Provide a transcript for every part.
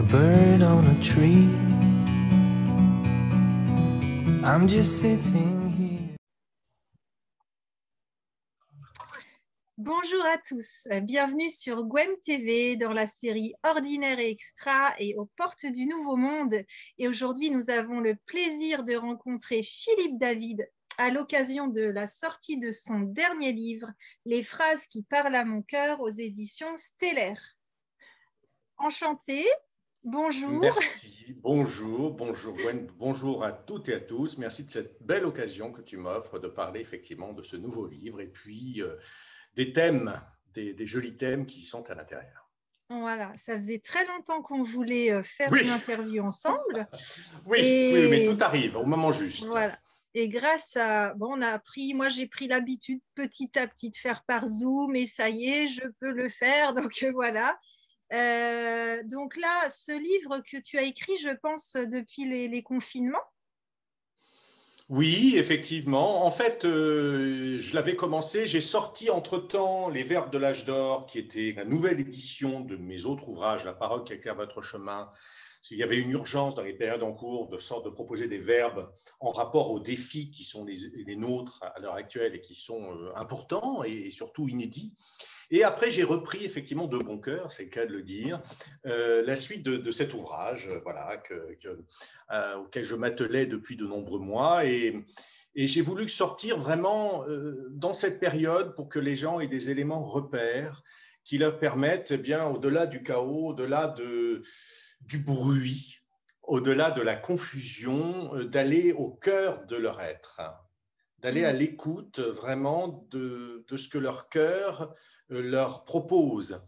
a bird on a tree. I'm just sitting here. Bonjour à tous, bienvenue sur Gwem TV dans la série Ordinaire et Extra et aux portes du Nouveau Monde. Et aujourd'hui, nous avons le plaisir de rencontrer Philippe David à l'occasion de la sortie de son dernier livre, Les phrases qui parlent à mon cœur aux éditions Stellaire. Enchanté, bonjour. Merci, bonjour Gwen, bonjour à toutes et à tous. Merci de cette belle occasion que tu m'offres de parler effectivement de ce nouveau livre et puis des thèmes, des jolis thèmes qui sont à l'intérieur. Voilà, ça faisait très longtemps qu'on voulait faire une interview ensemble. Oui, mais tout arrive au moment juste. Voilà. Et grâce à, moi j'ai pris l'habitude petit à petit de faire par Zoom et ça y est, je peux le faire. Donc voilà. Donc là, ce livre que tu as écrit, je pense, depuis les confinements. Oui, effectivement. En fait, je l'avais commencé, j'ai sorti entre-temps Les Verbes de l'âge d'or, qui était la nouvelle édition de mes autres ouvrages, La parole qui éclaire votre chemin. Il y avait une urgence dans les périodes en cours de proposer des verbes en rapport aux défis qui sont les nôtres à l'heure actuelle et qui sont importants et surtout inédits. Et après, j'ai repris effectivement de bon cœur, c'est le cas de le dire, la suite de cet ouvrage, voilà, auquel je m'attelais depuis de nombreux mois. Et j'ai voulu sortir vraiment dans cette période pour que les gens aient des éléments repères qui leur permettent, eh bien, au-delà du chaos, au-delà du bruit, au-delà de la confusion, d'aller au cœur de leur être, d'aller à l'écoute vraiment de ce que leur cœur leur propose,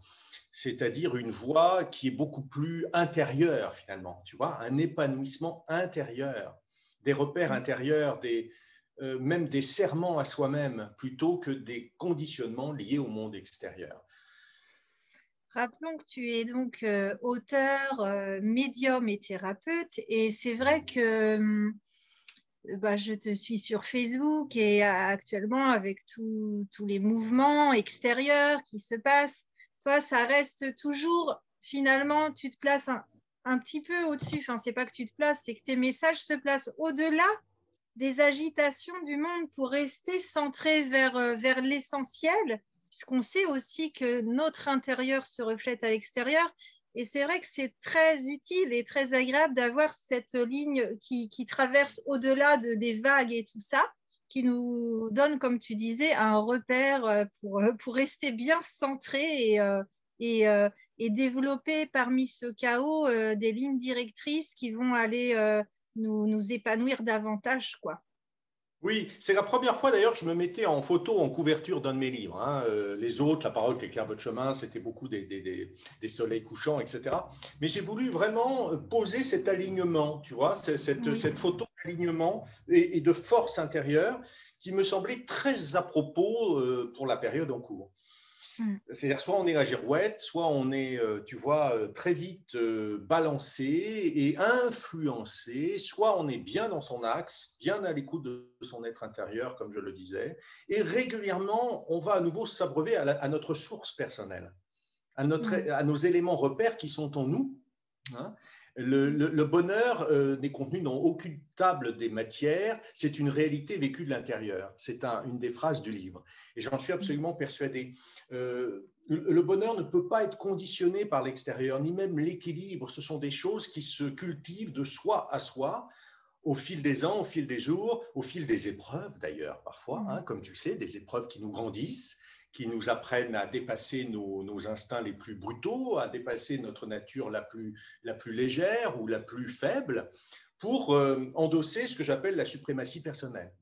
c'est-à-dire une voix qui est beaucoup plus intérieure finalement, tu vois, un épanouissement intérieur, des repères intérieurs, même des serments à soi-même, plutôt que des conditionnements liés au monde extérieur. Rappelons que tu es donc auteur, médium et thérapeute, et c'est vrai que je te suis sur Facebook et actuellement avec tous les mouvements extérieurs qui se passent, toi, ça reste toujours, finalement, tu te places un petit peu au-dessus. Enfin, c'est pas que tu te places, c'est que tes messages se placent au-delà des agitations du monde pour rester centré vers l'essentiel, puisqu'on sait aussi que notre intérieur se reflète à l'extérieur. Et c'est vrai que c'est très utile et très agréable d'avoir cette ligne qui traverse au-delà des vagues et tout ça, qui nous donne, comme tu disais, un repère pour rester bien centré et développer parmi ce chaos des lignes directrices qui vont aller nous épanouir davantage, quoi. Oui, c'est la première fois d'ailleurs que je me mettais en photo en couverture d'un de mes livres, hein. Les autres, La parole qui éclaire votre chemin, c'était beaucoup des soleils couchants, etc. Mais j'ai voulu vraiment poser cet alignement, tu vois, cette photo d'alignement et de force intérieure qui me semblait très à propos pour la période en cours. C'est-à-dire, soit on est la girouette, soit on est, tu vois, très vite balancé et influencé, soit on est bien dans son axe, bien à l'écoute de son être intérieur, comme je le disais, et régulièrement, on va à nouveau s'abreuver à notre source personnelle, à nos éléments repères qui sont en nous, hein. Le bonheur n'est contenu dans aucune table des matières, c'est une réalité vécue de l'intérieur. C'est une des phrases du livre. Et j'en suis absolument persuadé. Le bonheur ne peut pas être conditionné par l'extérieur, ni même l'équilibre. Ce sont des choses qui se cultivent de soi à soi, au fil des ans, au fil des jours, au fil des épreuves d'ailleurs, parfois, hein, comme tu sais, des épreuves qui nous grandissent, qui nous apprennent à dépasser nos instincts les plus brutaux, à dépasser notre nature la plus légère ou la plus faible, pour endosser ce que j'appelle la suprématie personnelle.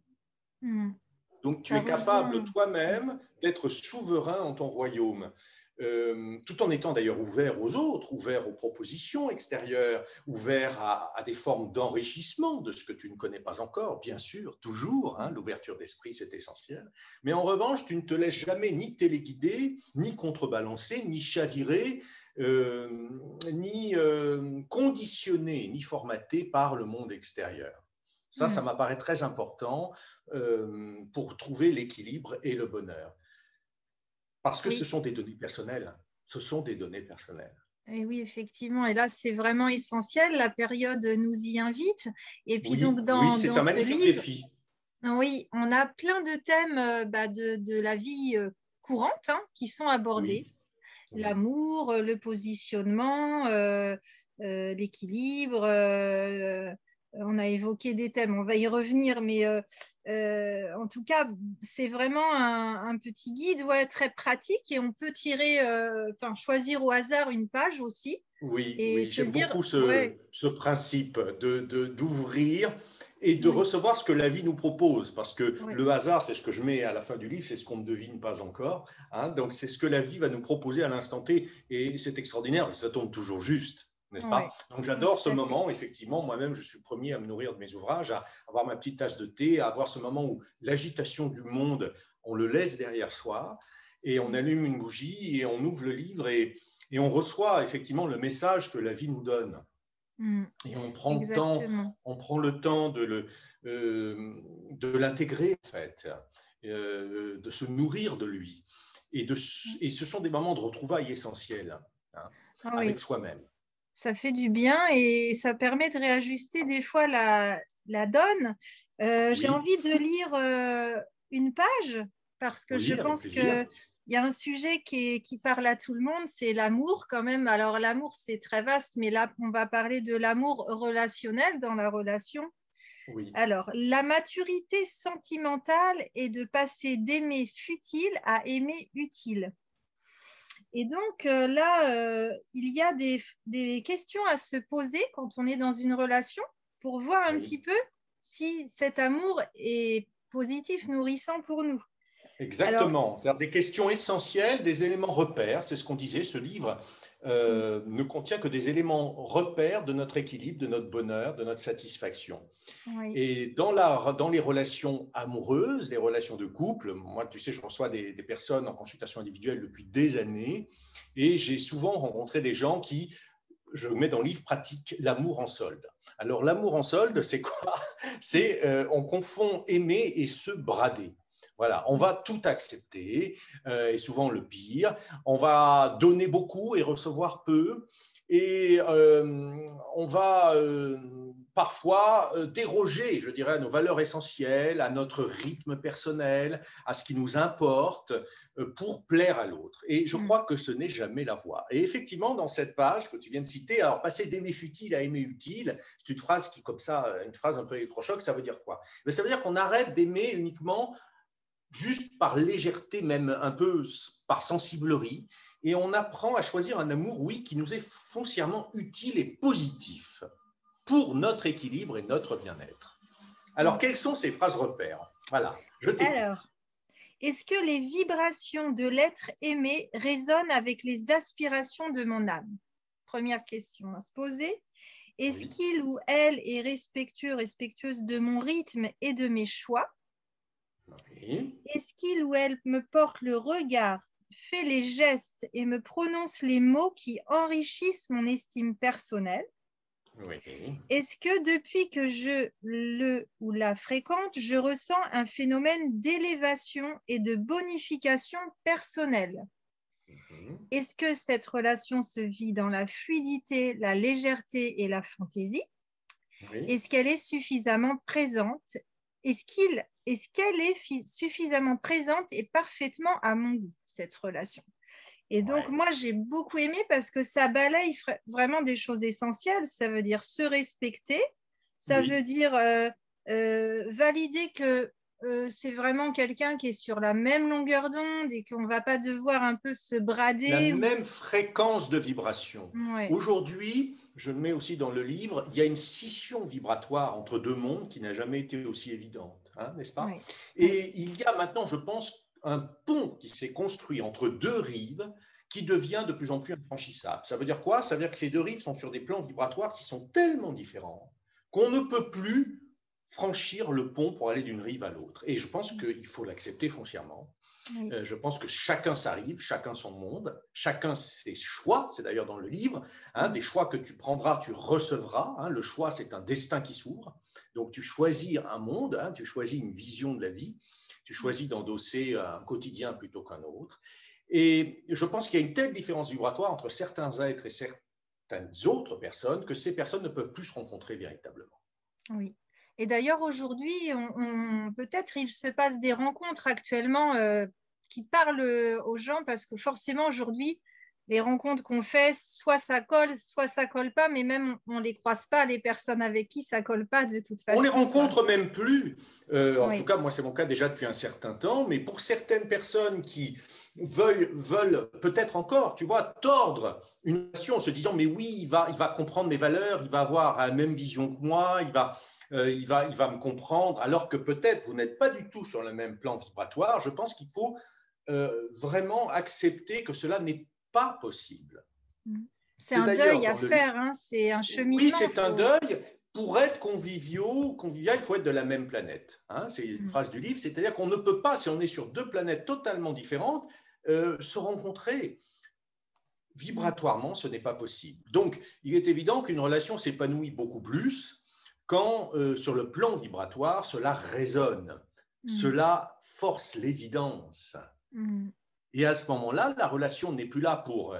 Donc tu es capable toi-même d'être souverain en ton royaume, tout en étant d'ailleurs ouvert aux autres, ouvert aux propositions extérieures, ouvert à des formes d'enrichissement de ce que tu ne connais pas encore, bien sûr, toujours, hein, l'ouverture d'esprit c'est essentiel, mais en revanche tu ne te laisses jamais ni téléguider, ni contrebalancer, ni chavirer, ni conditionner, ni formater par le monde extérieur. Ça m'apparaît très important pour trouver l'équilibre et le bonheur. Parce que ce sont des données personnelles. Ce sont des données personnelles. Et oui, effectivement. Et là, c'est vraiment essentiel. La période nous y invite. Et puis donc, Oui, oui, c'est dans un ce magnifique livre, défi. oui, on a plein de thèmes de la vie courante hein, qui sont abordés. Oui, oui, L'amour, le positionnement, l'équilibre. On a évoqué des thèmes, on va y revenir, mais en tout cas, c'est vraiment un petit guide ouais, très pratique et on peut tirer, choisir au hasard une page aussi oui, et oui. se J'aime dire, beaucoup ouais, ce principe d'ouvrir et de oui, recevoir ce que la vie nous propose. Parce que ouais, le hasard, c'est ce que je mets à la fin du livre, c'est ce qu'on ne devine pas encore. Hein. Donc, c'est ce que la vie va nous proposer à l'instant T. Et c'est extraordinaire, parce que ça tombe toujours juste. N'est-ce pas? ouais, Donc ouais, j'adore ce tout à fait. moment, effectivement, moi-même je suis le premier à me nourrir de mes ouvrages, à avoir ma petite tasse de thé, à avoir ce moment où l'agitation du monde, on le laisse derrière soi, et on allume une bougie, et on ouvre le livre, et on reçoit effectivement le message que la vie nous donne. Mm, Et exactement. on prend le temps de l'intégrer, en fait, de se nourrir de lui. Et ce sont des moments de retrouvailles essentiels hein, Ah avec oui. soi-même. Ça fait du bien et ça permet de réajuster des fois la donne. J'ai Oui, envie de lire une page parce que je oui, avec pense plaisir. qu'il y a un sujet qui parle à tout le monde, c'est l'amour quand même. Alors l'amour, c'est très vaste, mais là, on va parler de l'amour relationnel dans la relation. Oui, Alors, la maturité sentimentale est de passer d'aimer futile à aimer utile. Et donc là, il y a des questions à se poser quand on est dans une relation pour voir un oui. petit peu si cet amour est positif, nourrissant pour nous. Alors, Exactement. C'est-à-dire des questions essentielles, des éléments repères. C'est ce qu'on disait. Ce livre ne contient que des éléments repères de notre équilibre, de notre bonheur, de notre satisfaction. oui, Et dans les relations amoureuses, les relations de couple, moi, tu sais, je reçois des personnes en consultation individuelle depuis des années et j'ai souvent rencontré des gens qui, je mets dans le livre, pratiquent l'amour en solde. Alors, l'amour en solde, c'est quoi? C'est on confond aimer et se brader. Voilà, on va tout accepter, et souvent le pire. On va donner beaucoup et recevoir peu. Et on va parfois déroger, je dirais, à nos valeurs essentielles, à notre rythme personnel, à ce qui nous importe, pour plaire à l'autre. Et je mm, crois que ce n'est jamais la voie. Et effectivement, dans cette page que tu viens de citer, alors passer d'aimer futile à aimer utile, c'est une phrase qui, comme ça, une phrase un peu électrochoc, ça veut dire quoi? Mais ça veut dire qu'on arrête d'aimer uniquement juste par légèreté, même un peu par sensiblerie, et on apprend à choisir un amour, oui, qui nous est foncièrement utile et positif pour notre équilibre et notre bien-être. Alors, mm. quelles sont ces phrases repères? Voilà, je t'écoute. Alors, est-ce que les vibrations de l'être aimé résonnent avec les aspirations de mon âme? Première question à se poser. Est-ce Oui, qu'il ou elle est respectueux, respectueuse de mon rythme et de mes choix? oui, Est-ce qu'il ou elle me porte le regard, fait les gestes et me prononce les mots qui enrichissent mon estime personnelle? oui, Est-ce que depuis que je le ou la fréquente, je ressens un phénomène d'élévation et de bonification personnelle? Est-ce que cette relation se vit dans la fluidité, la légèreté et la fantaisie? oui, Est-ce qu'elle est suffisamment présente? Est-ce qu'elle est suffisamment présente et parfaitement à mon goût, cette relation? Et donc, ouais. moi, j'ai beaucoup aimé parce que ça balaye vraiment des choses essentielles. Ça veut dire se respecter, ça veut Oui. dire valider que c'est vraiment quelqu'un qui est sur la même longueur d'onde et qu'on ne va pas devoir un peu se La brader. même fréquence de vibration. Ouais, Aujourd'hui, je le mets aussi dans le livre, il y a une scission vibratoire entre deux mondes qui n'a jamais été aussi évidente, hein, n'est-ce pas? ouais, ouais. Et il y a maintenant, je pense, un pont qui s'est construit entre deux rives qui devient de plus en plus infranchissable. Ça veut dire quoi? Ça veut dire que ces deux rives sont sur des plans vibratoires qui sont tellement différents qu'on ne peut plus franchir le pont pour aller d'une rive à l'autre. Et je pense qu'il faut l'accepter foncièrement. Oui, Je pense que chacun s'arrive, chacun son monde, chacun ses choix, c'est d'ailleurs dans le livre, hein, des choix que tu prendras, tu recevras. Hein, le choix, c'est un destin qui s'ouvre. Donc tu choisis un monde, hein, tu choisis une vision de la vie, tu choisis d'endosser un quotidien plutôt qu'un autre. Et je pense qu'il y a une telle différence vibratoire entre certains êtres et certaines autres personnes que ces personnes ne peuvent plus se rencontrer véritablement. Oui. Et d'ailleurs, aujourd'hui, peut-être il se passe des rencontres actuellement qui parlent aux gens parce que forcément, aujourd'hui, les rencontres qu'on fait, soit ça colle pas, mais même on ne les croise pas, les personnes avec qui ça colle pas de toute façon. On les Quoi. rencontre même plus. En Oui. tout cas, moi, c'est mon cas déjà depuis un certain temps. Mais pour certaines personnes qui veulent peut-être encore, tu vois, tordre une relation en se disant, mais oui, il va comprendre mes valeurs, il va avoir la même vision que moi, il va me comprendre, alors que peut-être vous n'êtes pas du tout sur le même plan vibratoire. Je pense qu'il faut vraiment accepter que cela n'est pas possible. C'est un deuil à faire, hein, c'est un cheminement. Oui, c'est un deuil. Pour être convivial, il faut être de la même planète. Hein, c'est une phrase du livre, c'est-à-dire qu'on ne peut pas, si on est sur deux planètes totalement différentes, se rencontrer. Vibratoirement, ce n'est pas possible. Donc, il est évident qu'une relation s'épanouit beaucoup plus quand, sur le plan vibratoire, cela résonne. Cela force l'évidence. Et à ce moment-là, la relation n'est plus là pour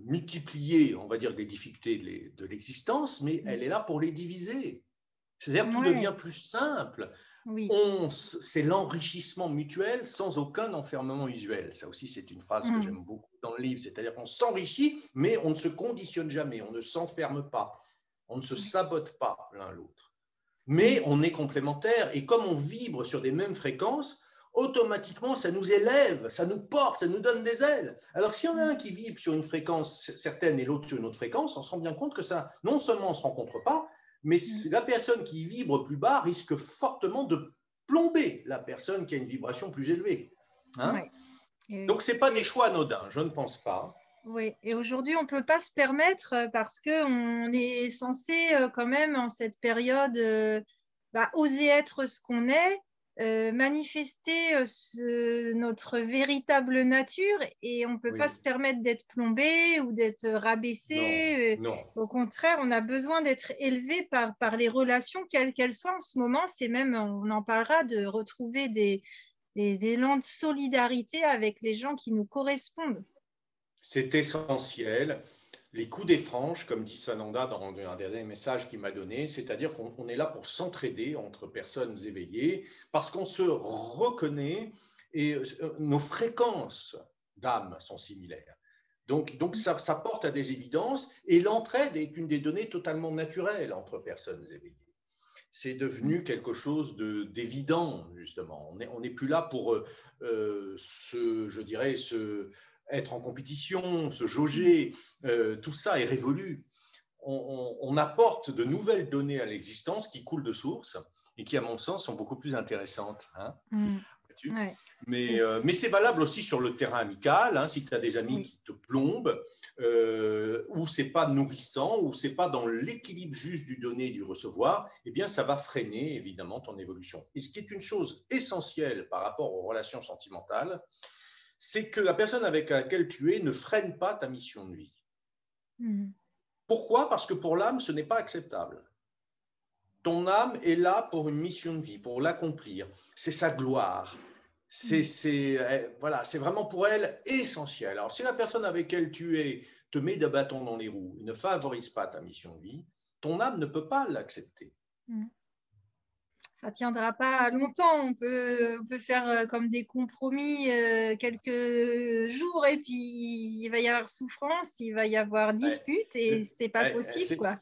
multiplier, on va dire, les difficultés de l'existence, mais elle est là pour les diviser. C'est-à-dire que tout devient plus simple. Oui. C'est l'enrichissement mutuel sans aucun enfermement usuel. Ça aussi, c'est une phrase que j'aime beaucoup dans le livre. C'est-à-dire qu'on s'enrichit, mais on ne se conditionne jamais, on ne s'enferme pas, on ne se sabote pas l'un l'autre. Mais on est complémentaires et comme on vibre sur des mêmes fréquences, automatiquement, ça nous élève, ça nous porte, ça nous donne des ailes. Alors, s'il y en a un qui vibre sur une fréquence certaine et l'autre sur une autre fréquence, on se rend bien compte que ça, non seulement on ne se rencontre pas, mais la personne qui vibre plus bas risque fortement de plomber la personne qui a une vibration plus élevée. Hein? Donc, ce n'est pas des choix anodins, je ne pense pas. Oui, et aujourd'hui, on ne peut pas se permettre parce qu'on est censé quand même en cette période oser être ce qu'on est, manifester notre véritable nature et on ne peut pas se permettre d'être plombé ou d'être rabaissé. Non. Au contraire, on a besoin d'être élevé par les relations, quelles qu'elles soient en ce moment. C'est même, on en parlera, de retrouver des élans de solidarité avec les gens qui nous correspondent. C'est essentiel. Les coups des franges, comme dit Sananda dans un dernier message qu'il m'a donné, c'est-à-dire qu'on est là pour s'entraider entre personnes éveillées, parce qu'on se reconnaît et nos fréquences d'âme sont similaires. Donc ça porte à des évidences et l'entraide est une des données totalement naturelles entre personnes éveillées. C'est devenu quelque chose d'évident, justement. On n'est plus là pour être en compétition, se jauger, tout ça est révolu. On apporte de nouvelles données à l'existence qui coulent de source et qui, à mon sens, sont beaucoup plus intéressantes. Hein. Ouais. Mais c'est valable aussi sur le terrain amical, hein, si tu as des amis qui te plombent, où c'est pas nourrissant, où c'est pas dans l'équilibre juste du donner et du recevoir, eh bien ça va freiner évidemment ton évolution. Et ce qui est une chose essentielle par rapport aux relations sentimentales, c'est que la personne avec laquelle tu es ne freine pas ta mission de vie. Pourquoi ? Parce que pour l'âme, ce n'est pas acceptable. Ton âme est là pour une mission de vie, pour l'accomplir. C'est sa gloire. C'est vraiment pour elle essentiel. Alors, si la personne avec laquelle tu es te met des bâtons dans les roues, ne favorise pas ta mission de vie, ton âme ne peut pas l'accepter. Ça ne tiendra pas longtemps. On peut faire comme des compromis quelques jours et puis il va y avoir souffrance, il va y avoir dispute et ce n'est pas possible, quoi.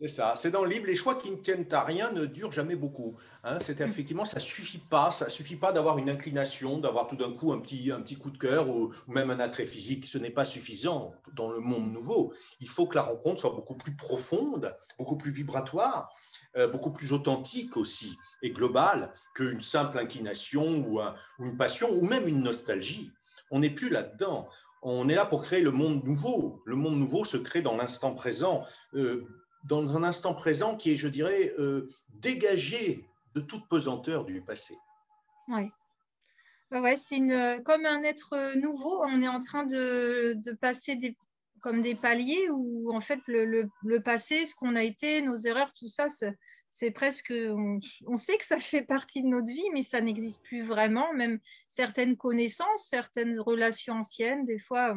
C'est ça, c'est dans le livre, les choix qui ne tiennent à rien ne durent jamais beaucoup. Hein, c'est effectivement, ça suffit pas d'avoir une inclination, d'avoir tout d'un coup un petit coup de cœur ou même un attrait physique. Ce n'est pas suffisant dans le monde nouveau. Il faut que la rencontre soit beaucoup plus profonde, beaucoup plus vibratoire, beaucoup plus authentique aussi et globale qu'une simple inclination ou une passion ou même une nostalgie. On n'est plus là-dedans. On est là pour créer le monde nouveau. Le monde nouveau se crée dans l'instant présent. Dans un instant présent qui est, je dirais, dégagé de toute pesanteur du passé. Oui. C'est comme un être nouveau. On est en train de passer comme des paliers où, en fait, le passé, ce qu'on a été, nos erreurs, tout ça c'est presque, on sait que ça fait partie de notre vie, mais ça n'existe plus vraiment. Même certaines connaissances, certaines relations anciennes, des fois,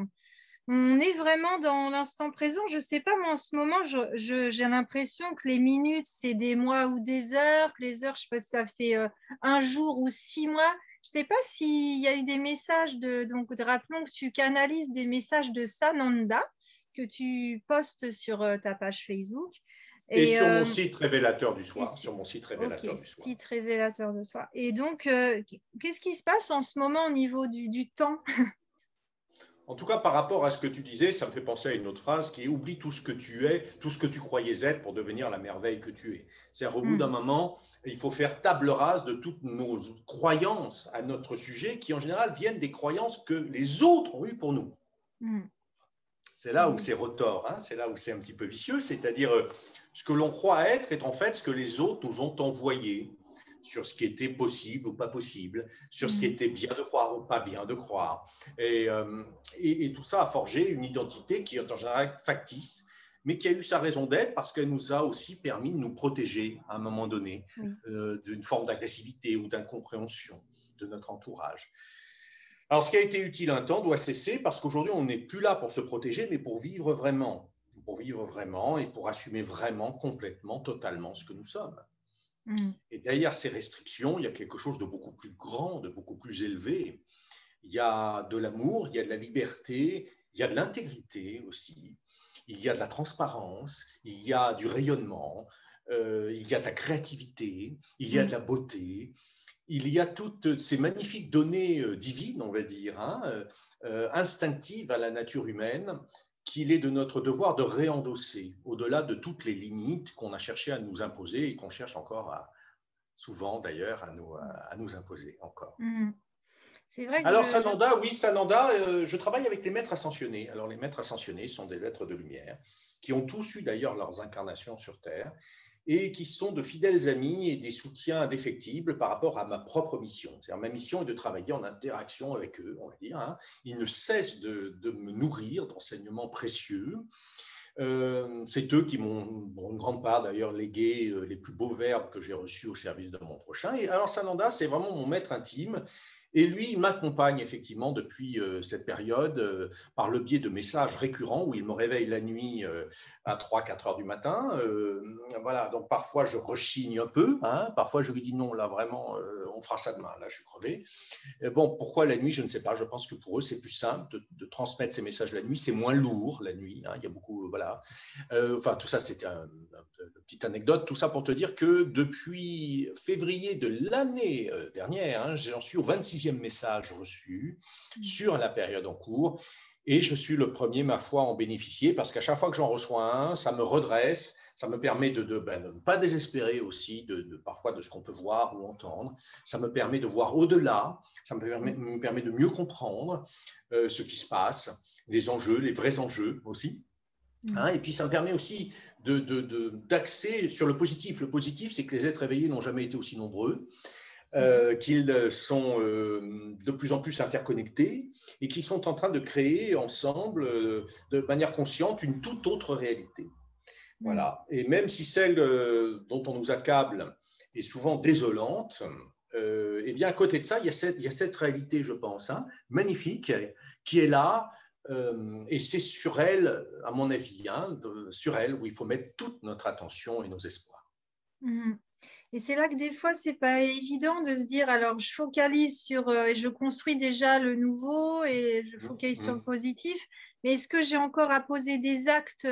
on est vraiment dans l'instant présent. Je sais pas, moi en ce moment, j'ai l'impression que les minutes, c'est des mois ou des heures, que les heures, je sais pas si ça fait un jour ou 6 mois. Je sais pas s'il y a eu des messages rappelons que tu canalises des messages de Sananda que tu postes sur ta page Facebook. Et Et, sur mon site révélateur du et soir, si- sur mon site ok, révélateur du soir. site révélateur de soi. Et donc, qu'est-ce qui se passe en ce moment au niveau du temps? En tout cas, par rapport à ce que tu disais, ça me fait penser à une autre phrase qui est oublie tout ce que tu es, tout ce que tu croyais être pour devenir la merveille que tu es. C'est-à-dire, au bout d'un Mm, moment, il faut faire table rase de toutes nos croyances à notre sujet qui, en général, viennent des croyances que les autres ont eues pour nous. mm, C'est là où c'est retors, hein, c'est là où c'est un petit peu vicieux, c'est-à-dire ce que l'on croit être est en fait ce que les autres nous ont envoyé sur ce qui était possible ou pas possible, sur ce qui était bien de croire ou pas bien de croire. Et tout ça a forgé une identité qui est en général factice, mais qui a eu sa raison d'être parce qu'elle nous a aussi permis de nous protéger à un moment donné oui. d'une forme d'agressivité ou d'incompréhension de notre entourage. Alors, ce qui a été utile un temps doit cesser parce qu'aujourd'hui, on n'est plus là pour se protéger, mais pour vivre vraiment. Pour vivre vraiment et pour assumer vraiment, complètement, totalement ce que nous sommes. Mm. Et derrière ces restrictions, il y a quelque chose de beaucoup plus grand, de beaucoup plus élevé. Il y a de l'amour, il y a de la liberté, il y a de l'intégrité aussi, il y a de la transparence, il y a du rayonnement, il y a de la créativité, il y a de la beauté. Il y a toutes ces magnifiques données divines, on va dire, hein, instinctives à la nature humaine, qu'il est de notre devoir de réendosser, au-delà de toutes les limites qu'on a cherché à nous imposer et qu'on cherche encore, souvent d'ailleurs, à nous imposer encore. Mm. C'est vrai que Alors Sananda, oui, Sananda, je travaille avec les maîtres ascensionnés. Alors les maîtres ascensionnés sont des êtres de lumière, qui ont tous eu d'ailleurs leurs incarnations sur Terre, et qui sont de fidèles amis et des soutiens indéfectibles par rapport à ma propre mission. C'est-à-dire, ma mission est de travailler en interaction avec eux, on va dire. Hein. Ils ne cessent de me nourrir d'enseignements précieux. C'est eux qui m'ont, pour une grande part d'ailleurs, légué les plus beaux verbes que j'ai reçus au service de mon prochain. Et alors Sananda, c'est vraiment mon maître intime. Et lui, il m'accompagne effectivement depuis cette période par le biais de messages récurrents où il me réveille la nuit à 3-4 heures du matin. Voilà, donc parfois je rechigne un peu, hein, parfois je lui dis non, là vraiment, on fera ça demain, là je suis crevé. Et bon, pourquoi la nuit, je ne sais pas, je pense que pour eux c'est plus simple de transmettre ces messages la nuit, c'est moins lourd la nuit, hein, il y a beaucoup, voilà. Enfin, tout ça c'était une petite anecdote, tout ça pour te dire que depuis février de l'année dernière, hein, j'en suis au 26e message reçu sur la période en cours et je suis le premier, ma foi, à en bénéficier parce qu'à chaque fois que j'en reçois un, ça me redresse, ça me permet de ne pas désespérer aussi parfois de ce qu'on peut voir ou entendre, ça me permet de voir au-delà, ça me permet de mieux comprendre ce qui se passe, les enjeux, les vrais enjeux aussi. Hein, et puis ça me permet aussi d'axer sur le positif. Le positif, c'est que les êtres éveillés n'ont jamais été aussi nombreux, qu'ils sont de plus en plus interconnectés et qu'ils sont en train de créer ensemble, de manière consciente, une toute autre réalité. Voilà. Et même si celle dont on nous accable est souvent désolante, eh bien à côté de ça, il y a cette réalité, je pense, hein, magnifique, qui est là. Et c'est sur elle, à mon avis, hein, sur elle où il faut mettre toute notre attention et nos espoirs. Et c'est là que des fois, c'est pas évident de se dire, alors je focalise sur, et je construis déjà le nouveau et je focalise sur le positif, mais est-ce que j'ai encore à poser des actes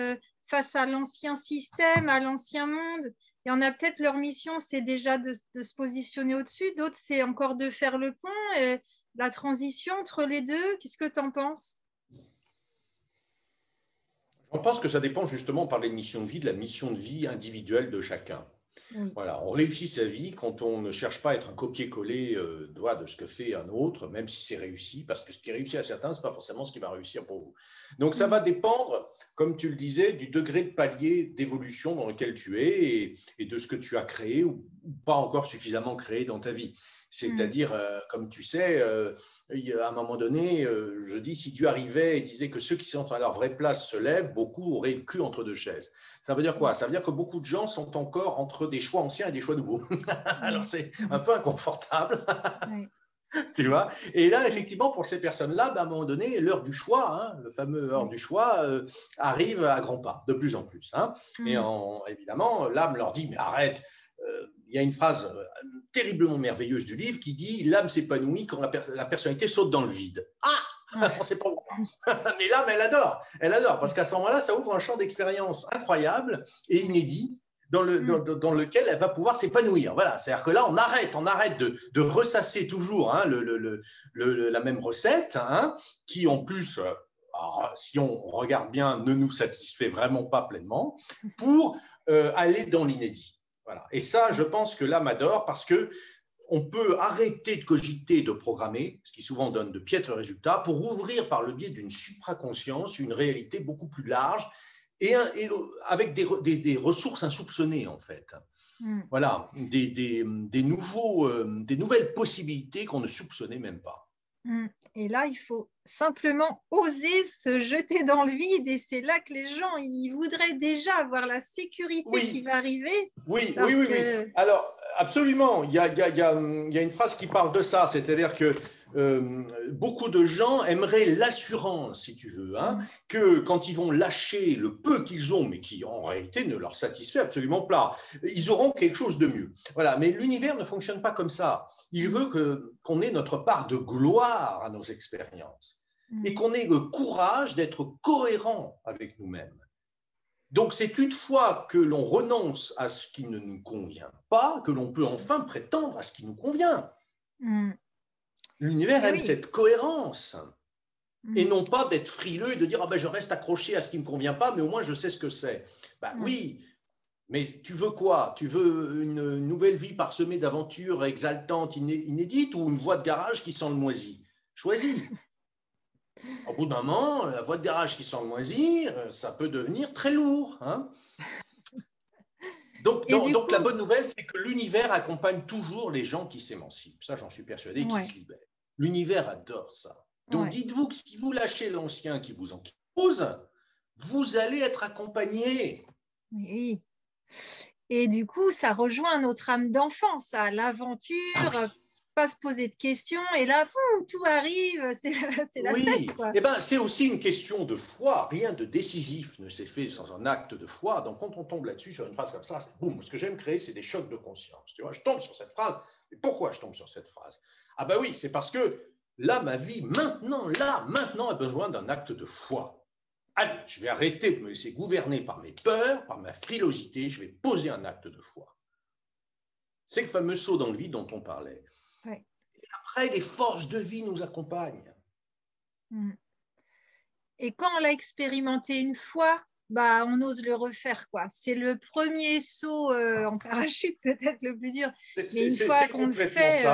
face à l'ancien système, à l'ancien monde? Il y en a peut-être, leur mission, c'est déjà de se positionner au-dessus, d'autres, c'est encore de faire le pont, et la transition entre les deux. Qu'est-ce que tu en penses? Je pense que ça dépend justement, on parlait de mission de vie, de la mission de vie individuelle de chacun. Oui. Voilà, on réussit sa vie quand on ne cherche pas à être un copier-coller de ce que fait un autre, même si c'est réussi, parce que ce qui réussit à certains, ce n'est pas forcément ce qui va réussir pour vous. Donc ça va dépendre comme tu le disais, du degré de palier d'évolution dans lequel tu es et de ce que tu as créé ou pas encore suffisamment créé dans ta vie. C'est-à-dire, comme tu sais, à un moment donné, je dis, si Dieu arrivait et disait que ceux qui sont à leur vraie place se lèvent, beaucoup auraient le cul entre deux chaises. Ça veut dire quoi? Ça veut dire que beaucoup de gens sont encore entre des choix anciens et des choix nouveaux. Alors, c'est un peu inconfortable. Tu vois? Et là, effectivement, pour ces personnes-là, à un moment donné, l'heure du choix, le fameux heure du choix, arrive à grands pas, de plus en plus. Et évidemment, l'âme leur dit, mais arrête, il y a une phrase terriblement merveilleuse du livre qui dit, l'âme s'épanouit quand la personnalité saute dans le vide. On ne sait pas pourquoi. Mais l'âme, elle adore, parce qu'à ce moment-là, ça ouvre un champ d'expérience incroyable et inédit, dans lequel elle va pouvoir s'épanouir. Voilà, c'est-à-dire que là, on arrête de ressasser toujours la même recette, qui en plus, si on regarde bien, ne nous satisfait vraiment pas pleinement, pour aller dans l'inédit. Voilà. Et ça, je pense que l'âme adore parce que on peut arrêter de cogiter, de programmer, ce qui souvent donne de piètres résultats, pour ouvrir par le biais d'une supraconscience une réalité beaucoup plus large et avec des ressources insoupçonnées, en fait. Voilà, des nouvelles possibilités qu'on ne soupçonnait même pas. Et là, il faut simplement oser se jeter dans le vide, et c'est là que les gens, ils voudraient déjà avoir la sécurité qui va arriver. Oui. Alors, absolument, il y a une phrase qui parle de ça, c'est-à-dire que beaucoup de gens aimeraient l'assurance, si tu veux, que quand ils vont lâcher le peu qu'ils ont, mais qui en réalité ne leur satisfait absolument pas, ils auront quelque chose de mieux. Voilà, mais l'univers ne fonctionne pas comme ça. Il veut qu'on ait notre part de gloire à nos expériences et qu'on ait le courage d'être cohérent avec nous-mêmes. Donc, c'est une fois que l'on renonce à ce qui ne nous convient pas que l'on peut enfin prétendre à ce qui nous convient. L'univers aime cette cohérence et non pas d'être frileux et de dire je reste accroché à ce qui ne me convient pas, mais au moins je sais ce que c'est. Oui, mais tu veux quoi? Tu veux une nouvelle vie parsemée d'aventures exaltantes, inédites, ou une voie de garage qui sent le moisi? Choisis. Au bout d'un moment, la voie de garage qui sent le moisi, ça peut devenir très lourd. Donc la bonne nouvelle, c'est que l'univers accompagne toujours les gens qui s'émancipent. Ça, j'en suis persuadé, qui se libèrent. L'univers adore ça. Donc dites-vous que si vous lâchez l'ancien qui vous enclose, vous allez être accompagné. Oui. Et du coup, ça rejoint notre âme d'enfant, ça, l'aventure, pas se poser de questions, et là, tout arrive, c'est la fête, quoi. C'est aussi une question de foi. Rien de décisif ne s'est fait sans un acte de foi. Donc, quand on tombe là-dessus sur une phrase comme ça, c'est boum. Ce que j'aime créer, c'est des chocs de conscience. Tu vois, je tombe sur cette phrase. Mais pourquoi je tombe sur cette phrase? Oui, c'est parce que là, ma vie, maintenant, a besoin d'un acte de foi. Allez, je vais arrêter de me laisser gouverner par mes peurs, par ma frilosité, je vais poser un acte de foi. C'est le fameux saut dans le vide dont on parlait. Et après, les forces de vie nous accompagnent. Et quand on l'a expérimenté une fois, on ose le refaire, quoi. C'est le premier saut en parachute, peut-être le plus dur. Mais une fois qu'on le fait,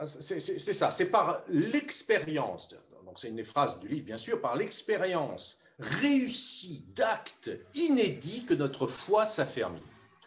c'est ça, c'est par l'expérience. Donc, c'est une des phrases du livre, bien sûr, par l'expérience réussie d'actes inédits que notre foi s'affermit.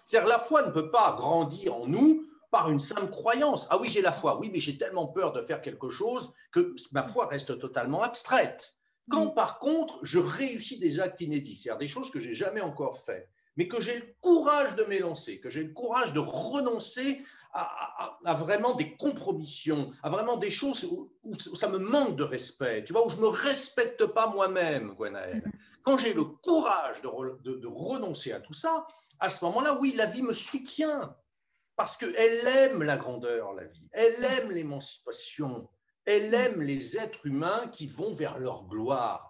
C'est-à-dire, la foi ne peut pas grandir en nous par une simple croyance. Ah oui, j'ai la foi, oui, mais j'ai tellement peur de faire quelque chose que ma foi reste totalement abstraite. Quand, par contre, je réussis des actes inédits, c'est-à-dire des choses que je n'ai jamais encore faites, mais que j'ai le courage de m'élancer, que j'ai le courage de renoncer à vraiment des compromissions, à vraiment des choses où ça me manque de respect, tu vois, où je ne me respecte pas moi-même, Gwenaëlle. Quand j'ai le courage de renoncer à tout ça, à ce moment-là, oui, la vie me soutient, parce qu'elle aime la grandeur, la vie, elle aime l'émancipation, elle aime les êtres humains qui vont vers leur gloire.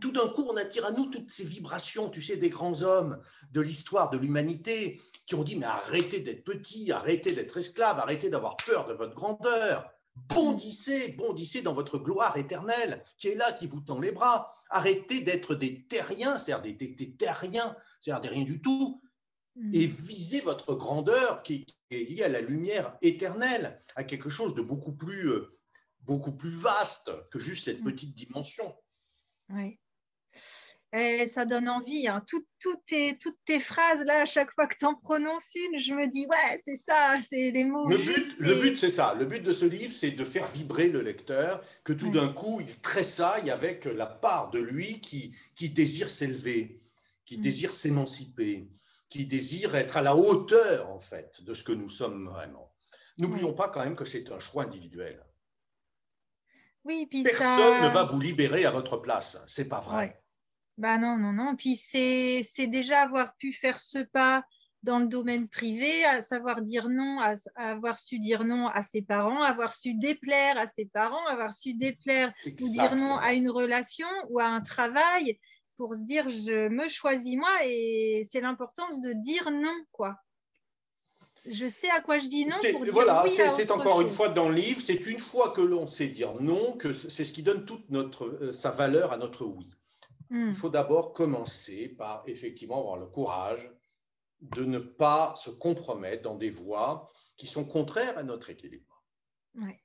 Tout d'un coup, on attire à nous toutes ces vibrations, tu sais, des grands hommes de l'histoire de l'humanité qui ont dit, mais arrêtez d'être petits, arrêtez d'être esclaves, arrêtez d'avoir peur de votre grandeur. Bondissez dans votre gloire éternelle qui est là, qui vous tend les bras. Arrêtez d'être des terriens, c'est-à-dire des terriens, c'est-à-dire des rien du tout, et visez votre grandeur qui est liée à la lumière éternelle, à quelque chose de beaucoup plus vaste que juste cette petite dimension. Oui. Ça donne envie, hein. Toutes tes phrases, là, à chaque fois que tu en prononces une, je me dis, ouais, c'est ça, c'est les mots justes. Le but, c'est ça. Le but de ce livre, c'est de faire vibrer le lecteur, que tout Ouais. d'un coup, il tressaille avec la part de lui qui désire s'élever, qui Mm. désire s'émanciper, qui désire être à la hauteur, en fait, de ce que nous sommes vraiment. N'oublions Ouais. pas quand même que c'est un choix individuel. Oui, puis Personne ne ça. va vous libérer à votre place. C'est pas Ouais. vrai. Bah non, non, non. Puis c'est déjà avoir pu faire ce pas dans le domaine privé, à savoir dire non, à avoir su dire non à ses parents, avoir su déplaire à ses parents, avoir su déplaire ou dire non à Exactement. une relation ou à un travail pour se dire je me choisis moi et c'est l'importance de dire non, quoi. Je sais à quoi je dis non pour dire Voilà, oui à c'est autre encore une chose. fois dans le livre, c'est une fois que l'on sait dire non, que c'est ce qui donne toute sa valeur à notre oui. Il Mm. faut d'abord commencer par effectivement avoir le courage de ne pas se compromettre dans des voies qui sont contraires à notre équilibre. Ouais.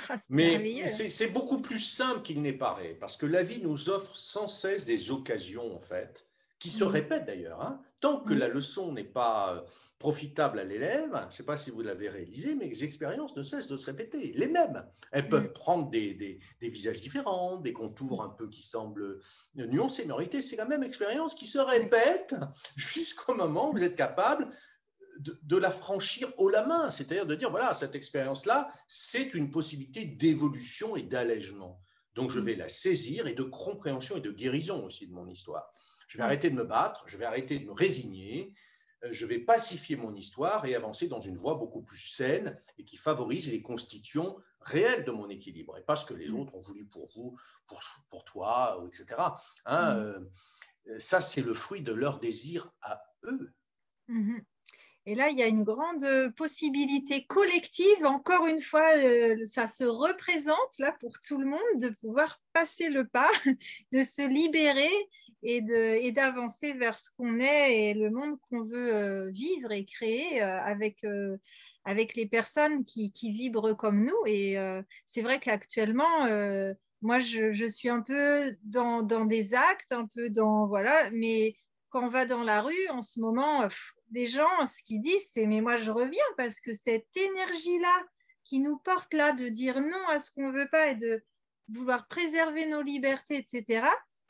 Ah, c'est Mais merveilleux. c'est beaucoup plus simple qu'il n'est paraît, parce que la vie nous offre sans cesse des occasions, en fait, qui se Mm. répètent d'ailleurs. Hein. Tant que la Oui. leçon n'est pas profitable à l'élève, je ne sais pas si vous l'avez réalisé, mais les expériences ne cessent de se répéter. Les mêmes. Elles Mm. peuvent prendre des visages différents, des contours un peu qui semblent nuancés, mais en réalité, c'est la même expérience qui se Oui. répète jusqu'au moment où vous êtes capable de la franchir haut la main, c'est-à-dire de dire, voilà, cette expérience-là, c'est une possibilité d'évolution et d'allègement. Donc, je Mm. vais la saisir et de compréhension et de guérison aussi de mon histoire. Je vais Ouais. arrêter de me battre, je vais arrêter de me résigner, je vais pacifier mon histoire et avancer dans une voie beaucoup plus saine et qui favorise les constitutions réelles de mon équilibre et pas ce que les Mm. autres ont voulu pour vous, pour toi, etc. Hein, Mm. ça, c'est le fruit de leur désir à eux. Mhm. Et là, il y a une grande possibilité collective. Encore une fois, ça se représente là pour tout le monde de pouvoir passer le pas, de se libérer et d'avancer vers ce qu'on est et le monde qu'on veut vivre et créer avec les personnes qui vibrent comme nous. Et c'est vrai qu'actuellement, moi, je suis un peu dans des actes, un peu dans, voilà, mais quand on va dans la rue en ce moment, les gens, ce qu'ils disent, c'est mais moi je reviens parce que cette énergie-là qui nous porte là de dire non à ce qu'on veut pas et de vouloir préserver nos libertés, etc.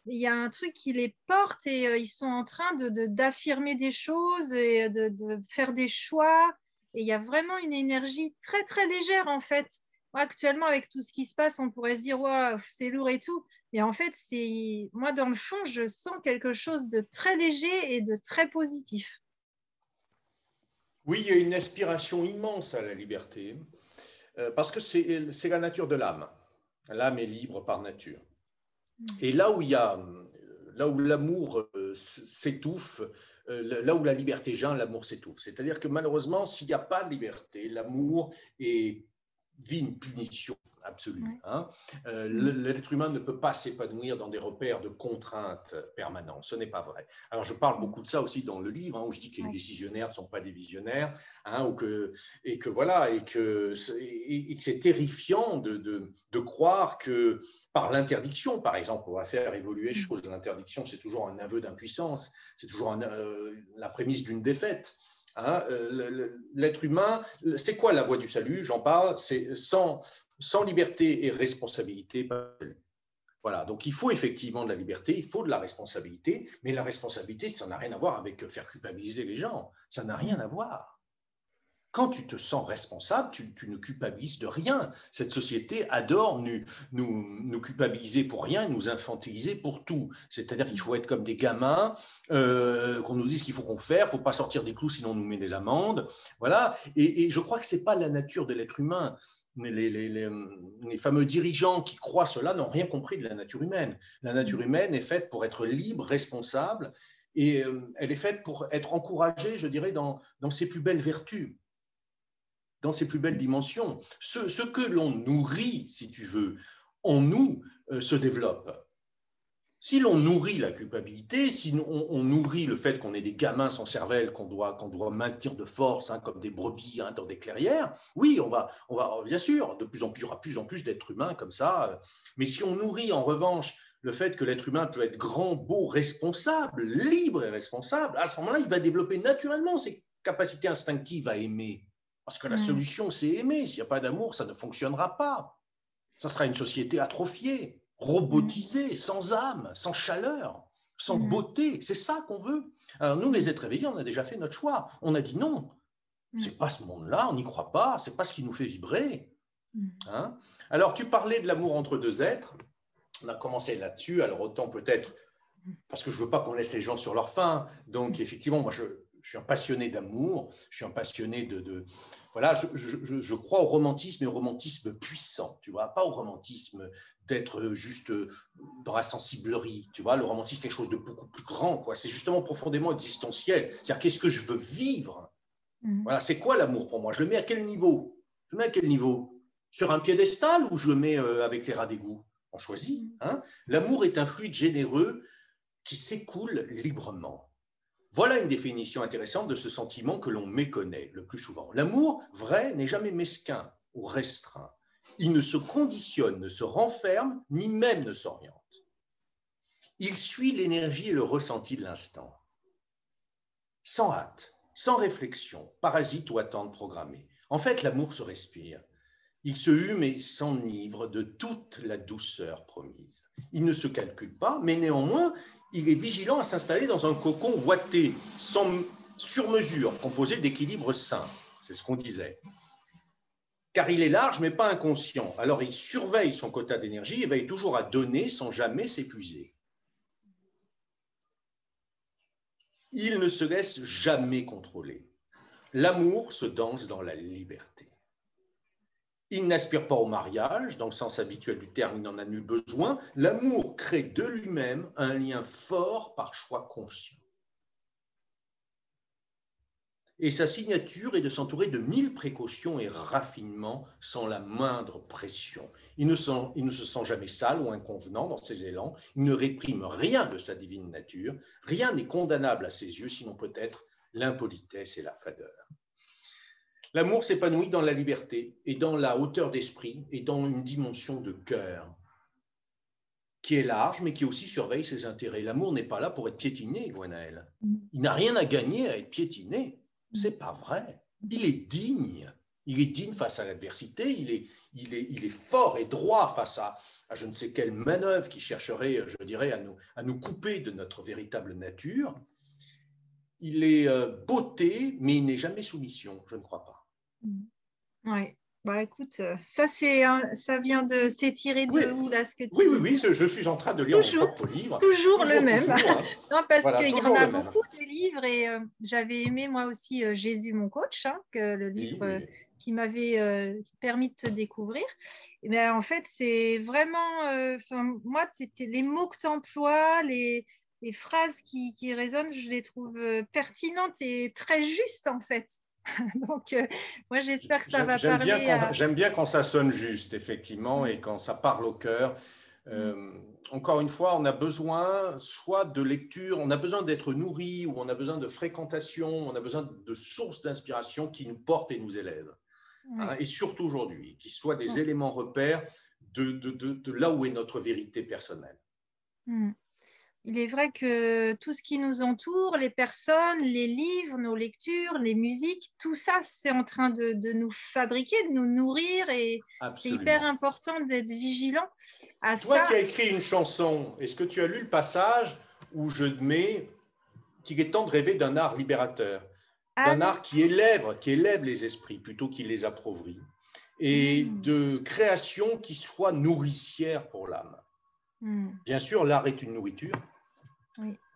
Il y a un truc qui les porte et ils sont en train d'affirmer des choses et de faire des choix. Et il y a vraiment une énergie très très légère en fait. Actuellement, avec tout ce qui se passe, on pourrait se dire ouais, c'est lourd et tout. Mais en fait, c'est moi, dans le fond, je sens quelque chose de très léger et de très positif. Oui, il y a une aspiration immense à la liberté, parce que c'est la nature de l'âme. L'âme est libre par nature. Et là où il y a, là où l'amour s'étouffe, là où la liberté geint, l'amour s'étouffe. C'est-à-dire que malheureusement, s'il n'y a pas de liberté, l'amour vit une punition absolue. Ouais. Hein. Mm. L'être humain ne peut pas s'épanouir dans des repères de contraintes permanentes. Ce n'est pas vrai. Alors, je parle Mm. beaucoup de ça aussi dans le livre, hein, où je dis que les Ouais. décisionnaires ne sont pas des visionnaires, hein, et que voilà, et que c'est terrifiant de croire que par l'interdiction, par exemple, on va faire évoluer les Mm. choses. L'interdiction, c'est toujours un aveu d'impuissance, c'est toujours la prémisse d'une défaite. Hein, l'être humain, c'est quoi la voie du salut? J'en parle, c'est sans liberté et responsabilité. Voilà, donc il faut effectivement de la liberté, il faut de la responsabilité, mais la responsabilité, ça n'a rien à voir avec faire culpabiliser les gens, ça n'a rien Mm. à voir. Quand tu te sens responsable, tu ne culpabilises de rien. Cette société adore nous culpabiliser pour rien et nous infantiliser pour tout. C'est-à-dire qu'il faut être comme des gamins, qu'on nous dise ce qu'il faut qu'on faire, il ne faut pas sortir des clous sinon on nous met des amendes. Voilà. Et je crois que ce n'est pas la nature de l'être humain. Mais les fameux dirigeants qui croient cela n'ont rien compris de la nature humaine. La nature Mm. humaine est faite pour être libre, responsable, et elle est faite pour être encouragée, je dirais, dans ses plus belles vertus, dans ses plus belles dimensions. Ce que l'on nourrit, si tu veux, en nous se développe. Si l'on nourrit la culpabilité, si on nourrit le fait qu'on est des gamins sans cervelle, qu'on doit maintenir de force, hein, comme des brebis hein, dans des clairières, oui, on va bien sûr, de plus en plus, il y aura plus en plus d'êtres humains comme ça. Mais si on nourrit en revanche le fait que l'être humain peut être grand, beau, responsable, libre et responsable, à ce moment-là, il va développer naturellement ses capacités instinctives à aimer. Parce que la solution, c'est aimer. S'il n'y a pas d'amour, ça ne fonctionnera pas. Ça sera une société atrophiée, robotisée, sans âme, sans chaleur, sans beauté. C'est ça qu'on veut. Alors nous, les êtres éveillés, on a déjà fait notre choix. On a dit non. C'est pas ce monde-là, on n'y croit pas. C'est pas ce qui nous fait vibrer. Hein? Alors, tu parlais de l'amour entre deux êtres. On a commencé là-dessus. Alors, autant peut-être, parce que je ne veux pas qu'on laisse les gens sur leur faim. Donc, effectivement, moi, je suis un passionné d'amour. Je suis un passionné voilà, je crois au romantisme et au romantisme puissant. Tu vois, pas au romantisme d'être juste dans la sensiblerie. Tu vois, le romantisme, quelque chose de beaucoup plus grand. Quoi. C'est justement profondément existentiel. C'est-à-dire, qu'est-ce que je veux vivre? Voilà, c'est quoi l'amour pour moi? Je le mets à quel niveau? Je le mets à quel niveau? Sur un piédestal ou je le mets avec les rats d'égout? On choisit. Hein? L'amour est un fluide généreux qui s'écoule librement. Voilà une définition intéressante de ce sentiment que l'on méconnaît le plus souvent. L'amour vrai n'est jamais mesquin ou restreint. Il ne se conditionne, ne se renferme, ni même ne s'oriente. Il suit l'énergie et le ressenti de l'instant. Sans hâte, sans réflexion, parasite ou attente programmée. En fait, l'amour se respire. Il se hume et s'enivre de toute la douceur promise. Il ne se calcule pas, mais néanmoins, il est vigilant à s'installer dans un cocon ouaté, sur mesure, composé d'équilibres sains. C'est ce qu'on disait. Car il est large, mais pas inconscient. Alors il surveille son quota d'énergie et veille toujours à donner sans jamais s'épuiser. Il ne se laisse jamais contrôler. L'amour se danse dans la liberté. Il n'aspire pas au mariage, dans le sens habituel du terme, il n'en a nul besoin. L'amour crée de lui-même un lien fort par choix conscient. Et sa signature est de s'entourer de 1000 précautions et raffinements sans la moindre pression. Il ne se sent jamais sale ou inconvenant dans ses élans, il ne réprime rien de sa divine nature, rien n'est condamnable à ses yeux, sinon peut-être l'impolitesse et la fadeur. L'amour s'épanouit dans la liberté et dans la hauteur d'esprit et dans une dimension de cœur qui est large, mais qui aussi surveille ses intérêts. L'amour n'est pas là pour être piétiné, Gwenaëlle. Il n'a rien à gagner à être piétiné. C'est pas vrai. Il est digne. Il est digne face à l'adversité. Il est fort et droit face à je ne sais quelle manœuvre qui chercherait, je dirais, à nous couper de notre véritable nature. Il est beauté, mais il n'est jamais soumission, je ne crois pas. Oui. Bah écoute, ça vient de s'étirer de où là ce que tu Oui, je suis en train de lire mon propre livre. Toujours le même. Toujours, hein. Non, parce Voilà, qu'il y toujours en a le même. beaucoup des livres et j'avais aimé moi aussi Jésus mon coach, hein, que le livre qui m'avait permis de te découvrir. Mais en fait, c'est vraiment, moi, c'était les mots que tu emploies, les phrases qui résonnent, je les trouve pertinentes et très justes en fait. Donc, moi, j'espère que ça va parler J'aime bien quand ça sonne juste, effectivement, et quand ça parle au cœur. Encore une fois, on a besoin soit de lecture, on a besoin d'être nourri, ou on a besoin de fréquentation, on a besoin de sources d'inspiration qui nous portent et nous élèvent. Hein, et surtout aujourd'hui, qui soient des éléments repères de là où est notre vérité personnelle. Il est vrai que tout ce qui nous entoure, les personnes, les livres, nos lectures, les musiques, tout ça, c'est en train de nous fabriquer, de nous nourrir et c'est hyper important d'être vigilant à ça. Toi qui as écrit une chanson, est-ce que tu as lu le passage où je mets qu'il est temps de rêver d'un art libérateur, d'un art qui élève les esprits plutôt qu'il les appauvrit, et de création qui soit nourricière pour l'âme. Bien sûr, l'art est une nourriture.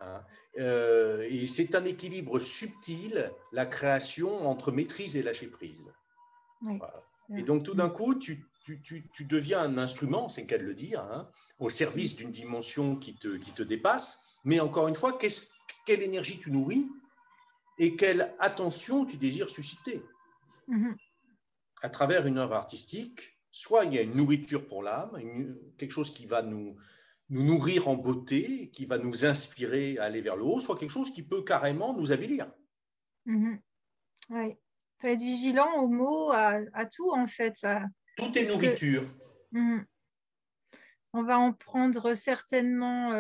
Hein, et c'est un équilibre subtil, la création, entre maîtrise et lâcher prise. Voilà. Et donc, tout d'un coup, tu deviens un instrument, c'est le cas de le dire, hein, au service d'une dimension qui te dépasse. Mais encore une fois, quelle énergie tu nourris et quelle attention tu désires susciter à travers une œuvre artistique. Soit il y a une nourriture pour l'âme, quelque chose qui va nous nourrir en beauté, qui va nous inspirer à aller vers le haut, soit quelque chose qui peut carrément nous avilir. Oui, il faut être vigilant aux mots, à tout en fait. Tout est nourriture. on va en prendre certainement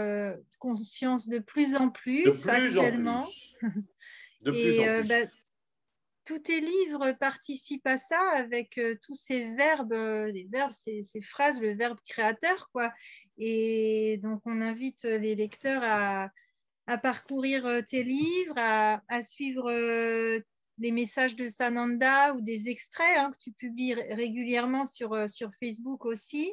conscience de plus en plus De plus en actuellement. plus. De plus Et en plus. tous tes livres participent à ça avec tous ces verbes, les verbes, ces phrases, le verbe créateur, quoi. Et donc, on invite les lecteurs à parcourir tes livres, à suivre les messages de Sananda ou des extraits que tu publies régulièrement sur Facebook aussi.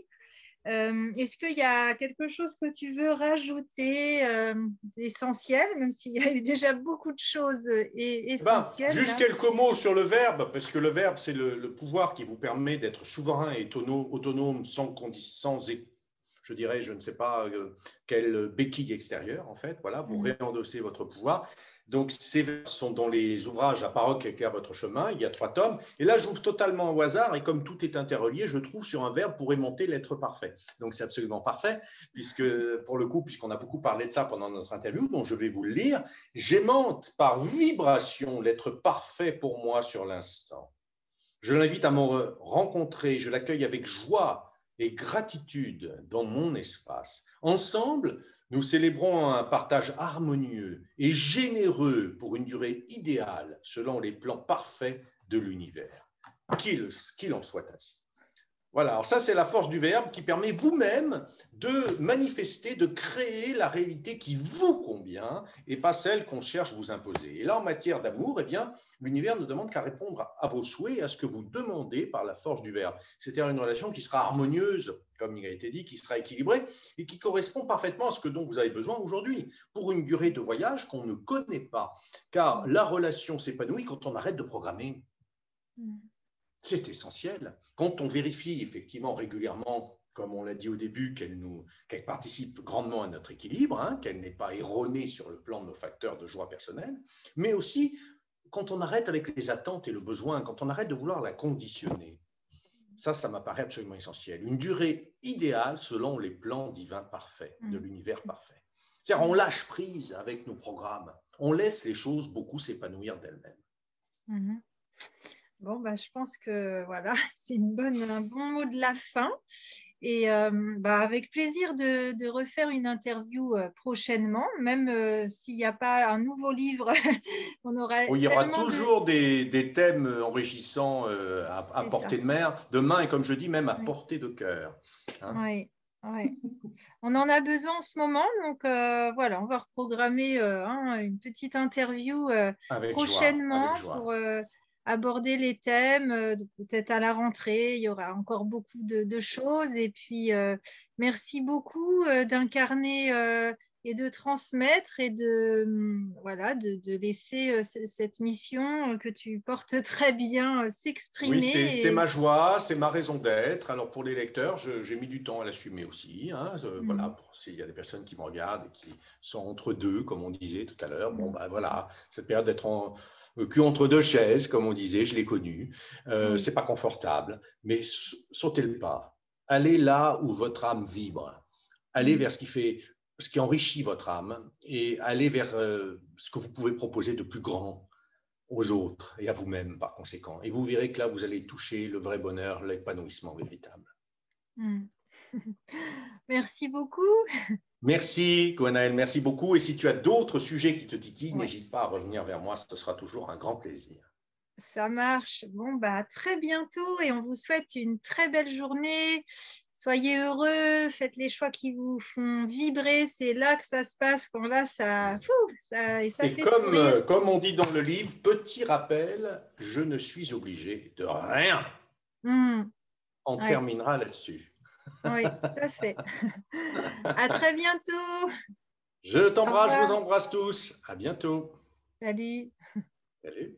Est-ce qu'il y a quelque chose que tu veux rajouter d'essentiel, même s'il y a eu déjà beaucoup de choses essentielles Juste là? quelques mots sur le verbe, parce que le verbe, c'est le pouvoir qui vous permet d'être souverain et autonome sans je dirais, je ne sais pas quelle béquille extérieure, en fait. Voilà, vous réendossez votre pouvoir. Donc, ces verbes sont dans les ouvrages à parole qui éclairent votre chemin. Il y a 3 tomes. Et là, j'ouvre totalement au hasard. Et comme tout est interrelié, je trouve sur un verbe pour aimanter l'être parfait. Donc, c'est absolument parfait, puisque, pour le coup, puisqu'on a beaucoup parlé de ça pendant notre interview, donc je vais vous le lire. J'aimante par vibration l'être parfait pour moi sur l'instant. Je l'invite à me rencontrer. Je l'accueille avec joie et gratitude dans mon espace. Ensemble, nous célébrons un partage harmonieux et généreux pour une durée idéale selon les plans parfaits de l'univers. Qu'il en soit ainsi. Voilà, alors ça c'est la force du verbe qui permet vous-même de manifester, de créer la réalité qui vous convient et pas celle qu'on cherche vous imposer. Et là, en matière d'amour, eh bien, l'univers ne demande qu'à répondre à vos souhaits et à ce que vous demandez par la force du verbe. C'est-à-dire une relation qui sera harmonieuse, comme il a été dit, qui sera équilibrée et qui correspond parfaitement à ce dont vous avez besoin aujourd'hui pour une durée de voyage qu'on ne connaît pas. Car la relation s'épanouit quand on arrête de programmer. C'est essentiel. Quand on vérifie effectivement régulièrement, comme on l'a dit au début, qu'elle participe grandement à notre équilibre, qu'elle n'est pas erronée sur le plan de nos facteurs de joie personnelle, mais aussi quand on arrête avec les attentes et le besoin, quand on arrête de vouloir la conditionner. Ça m'apparaît absolument essentiel. Une durée idéale selon les plans divins parfaits, de l'univers parfait. C'est-à-dire, on lâche prise avec nos programmes. On laisse les choses beaucoup s'épanouir d'elles-mêmes. Bon, je pense que voilà, c'est un bon mot de la fin. Et avec plaisir de refaire une interview prochainement, même s'il n'y a pas un nouveau livre, on aura il y aura tellement toujours des thèmes enrichissants à portée de main et comme je dis, même à portée de cœur. Oui. On en a besoin en ce moment, donc voilà, on va reprogrammer une petite interview prochainement pour aborder les thèmes. Peut-être à la rentrée, il y aura encore beaucoup de choses. Et puis, merci beaucoup d'incarner et de transmettre et de laisser cette mission que tu portes très bien s'exprimer. Oui, c'est ma joie, c'est ma raison d'être. Alors pour les lecteurs, j'ai mis du temps à l'assumer aussi. Voilà, s'il y a des personnes qui me regardent et qui sont entre deux, comme on disait tout à l'heure, voilà, cette période d'être cul entre deux chaises, comme on disait, je l'ai connue. C'est pas confortable, mais sautez le pas. Allez là où votre âme vibre. Allez vers ce qui enrichit votre âme et allez vers ce que vous pouvez proposer de plus grand aux autres et à vous-même par conséquent. Et vous verrez que là, vous allez toucher le vrai bonheur, l'épanouissement véritable. Merci beaucoup. Merci, Gwenaëlle, merci beaucoup. Et si tu as d'autres sujets qui te titillent, n'hésite pas à revenir vers moi, ce sera toujours un grand plaisir. Ça marche. Bon, à très bientôt et on vous souhaite une très belle journée. Soyez heureux, faites les choix qui vous font vibrer. C'est là que ça se passe, quand là, ça fait sourire. Comme on dit dans le livre, petit rappel, je ne suis obligé de rien. On terminera là-dessus. Oui, tout à fait. À très bientôt. Je t'embrasse, je vous embrasse tous. À bientôt. Salut. Salut.